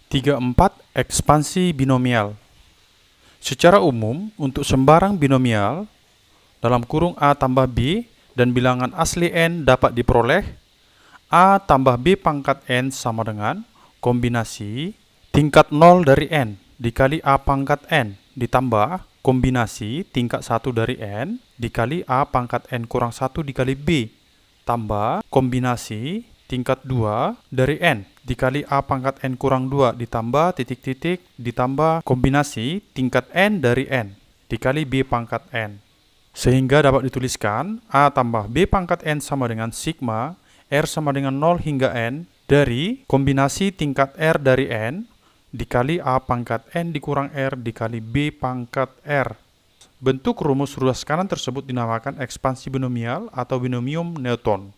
34. Ekspansi binomial. Secara umum, untuk sembarang binomial dalam kurung A tambah B dan bilangan asli N dapat diperoleh A tambah B pangkat N sama dengan kombinasi tingkat 0 dari N dikali A pangkat N ditambah kombinasi tingkat 1 dari N dikali A pangkat N kurang 1 dikali B tambah kombinasi tingkat 2 dari N dikali A pangkat N kurang 2 ditambah titik-titik ditambah kombinasi tingkat N dari N dikali B pangkat N. Sehingga dapat dituliskan A tambah B pangkat N sama dengan sigma R sama dengan 0 hingga N dari kombinasi tingkat R dari N dikali A pangkat N dikurang R dikali B pangkat R. Bentuk rumus ruas kanan tersebut dinamakan ekspansi binomial atau binomium Newton.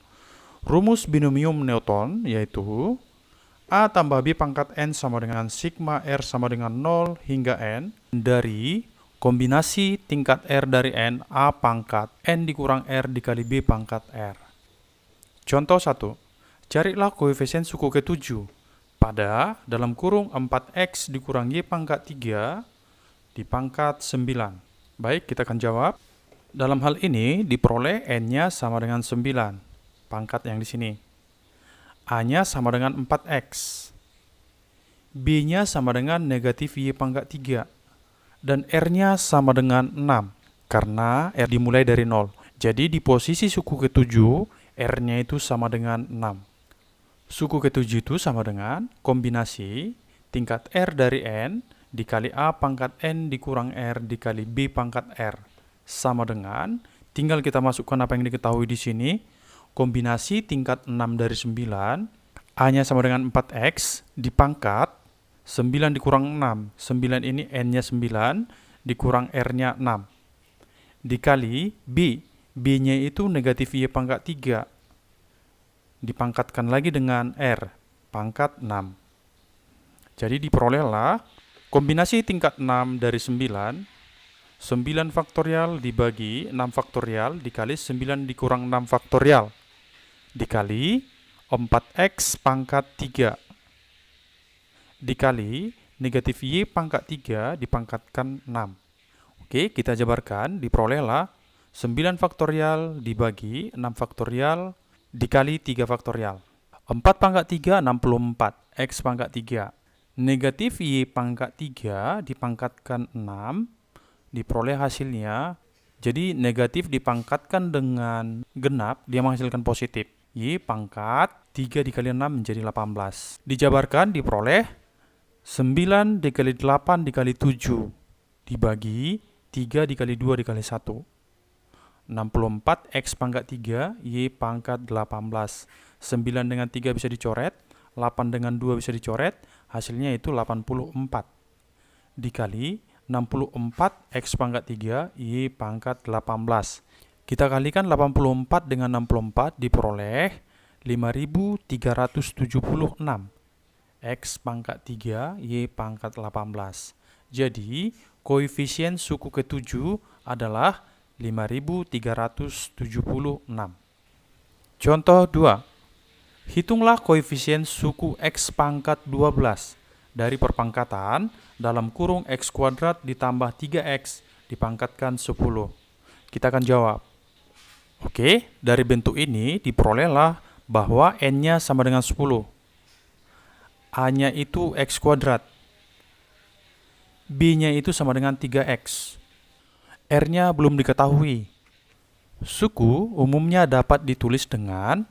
Rumus binomium Newton yaitu A tambah B pangkat N sama dengan sigma R sama dengan 0 hingga N dari kombinasi tingkat R dari N A pangkat N dikurang R dikali B pangkat R. Contoh 1. Carilah koefisien suku ke-7 pada dalam kurung 4x dikurang Y pangkat 3 di pangkat 9. Baik, kita akan jawab. Dalam hal ini diperoleh N-nya sama dengan 9. Pangkat yang di sini. A-nya sama dengan 4x. B-nya sama dengan negatif Y pangkat 3. Dan R-nya sama dengan 6. Karena R dimulai dari 0. Jadi di posisi suku ke-7, R-nya itu sama dengan 6. Suku ke-7 itu sama dengan kombinasi tingkat R dari N dikali A pangkat N dikurang R dikali B pangkat R. Sama dengan, tinggal kita masukkan apa yang diketahui di sini. Kombinasi tingkat 6 dari 9, A-nya sama dengan 4x, dipangkat 9 dikurang 6. 9 ini N-nya 9, dikurang R-nya 6. Dikali B. B-nya itu negatif Y pangkat 3. Dipangkatkan lagi dengan R, pangkat 6. Jadi diperolehlah kombinasi tingkat 6 dari 9, 9 faktorial dibagi 6 faktorial dikali 9 dikurang 6 faktorial dikali 4x pangkat 3 dikali negatif Y pangkat 3 dipangkatkan 6. Oke, kita jabarkan, diperolehlah 9 faktorial dibagi 6 faktorial dikali 3 faktorial. 4 pangkat 3, 64. X pangkat 3. Negatif Y pangkat 3 dipangkatkan 6, diperoleh hasilnya. Jadi negatif dipangkatkan dengan genap, dia menghasilkan positif. Y pangkat 3 dikali 6 menjadi 18. Dijabarkan, diperoleh 9 dikali 8 dikali 7 dibagi 3 dikali 2 dikali 1. 64 X pangkat 3, Y pangkat 18. 9 dengan 3 bisa dicoret, 8 dengan 2 bisa dicoret, hasilnya itu 84. Dikali 64 X pangkat 3, Y pangkat 18. Kita kalikan 84 dengan 64 diperoleh 5376. X pangkat 3, Y pangkat 18. Jadi, koefisien suku ke-7 adalah 5376. Contoh 2. Hitunglah koefisien suku X pangkat 12 dari perpangkatan dalam kurung X kuadrat ditambah 3X dipangkatkan 10. Kita akan jawab. Oke, dari bentuk ini diperolehlah bahwa N-nya sama dengan 10. A-nya itu X kuadrat. B-nya itu sama dengan 3X. R-nya belum diketahui. Suku umumnya dapat ditulis dengan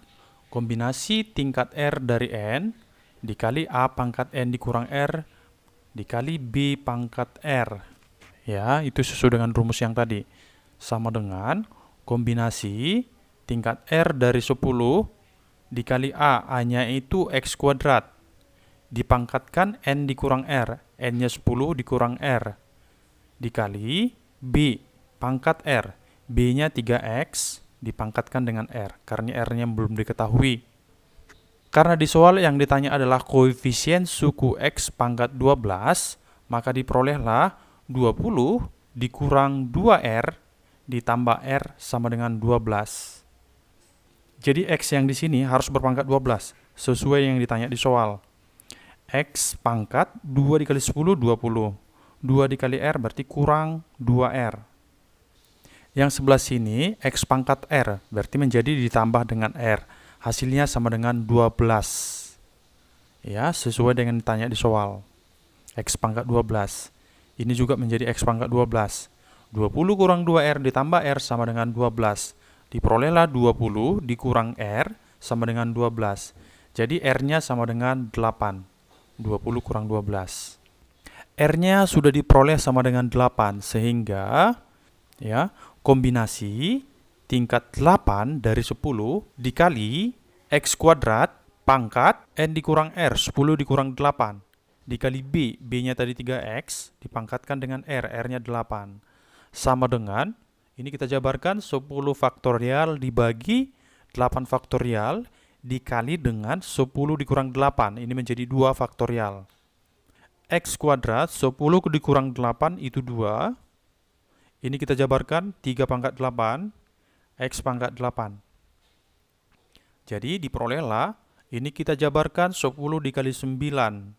kombinasi tingkat R dari N dikali A pangkat N dikurang R dikali B pangkat R. Ya, itu sesuai dengan rumus yang tadi. Sama dengan kombinasi tingkat R dari 10 dikali A-nya itu X kuadrat. Dipangkatkan N dikurang R. N-nya 10 dikurang R. Dikali B pangkat R. B-nya 3X dipangkatkan dengan R. Karena R-nya belum diketahui. Karena di soal yang ditanya adalah koefisien suku X pangkat 12, maka diperolehlah 20 dikurang 2R ditambah R sama dengan 12. Jadi X yang di sini harus berpangkat 12, sesuai yang ditanya di soal. X pangkat 2 dikali 10, 20. 2 dikali R berarti kurang 2R. Yang sebelah sini, X pangkat R, berarti menjadi ditambah dengan R. Hasilnya sama dengan 12. Ya, sesuai dengan ditanya di soal. X pangkat 12. Ini juga menjadi X pangkat 12. 20 kurang 2R ditambah R sama dengan 12. Diperolehlah 20 dikurang R sama dengan 12. Jadi R-nya sama dengan 8. 20 kurang 12. R-nya sudah diperoleh sama dengan 8, sehingga ya, kombinasi tingkat 8 dari 10 dikali X kuadrat pangkat N dikurang R, 10 dikurang 8, dikali B, B-nya tadi 3X, dipangkatkan dengan R, R-nya 8. Sama dengan, ini kita jabarkan 10 faktorial dibagi 8 faktorial dikali dengan 10 dikurang 8, ini menjadi 2 faktorial. X kuadrat 10 dikurang 8 itu 2. Ini kita jabarkan 3 pangkat 8, X pangkat 8. Jadi diperolehlah, ini kita jabarkan 10 dikali 9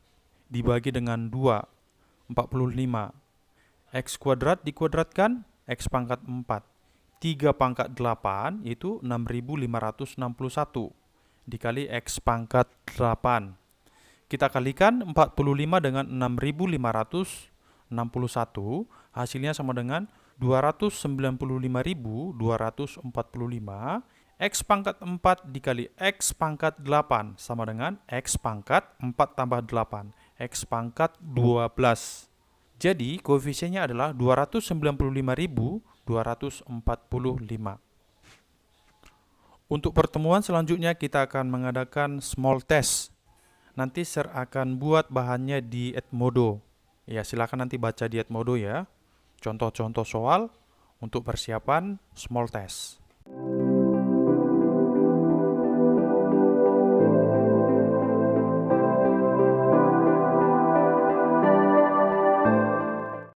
dibagi dengan 2, 45. X kuadrat dikuadratkan, X pangkat 4. 3 pangkat 8 itu 6561 dikali X pangkat 8. Kita kalikan 45 dengan 6561, hasilnya sama dengan 295.245. X pangkat 4 dikali X pangkat 8 sama dengan X pangkat 4 tambah 8, X pangkat 12. Jadi koefisiennya adalah 295.245. Untuk pertemuan selanjutnya kita akan mengadakan small test. Nanti Sir akan buat bahannya di Edmodo. Ya, silakan nanti baca di Edmodo ya. Contoh-contoh soal untuk persiapan small test.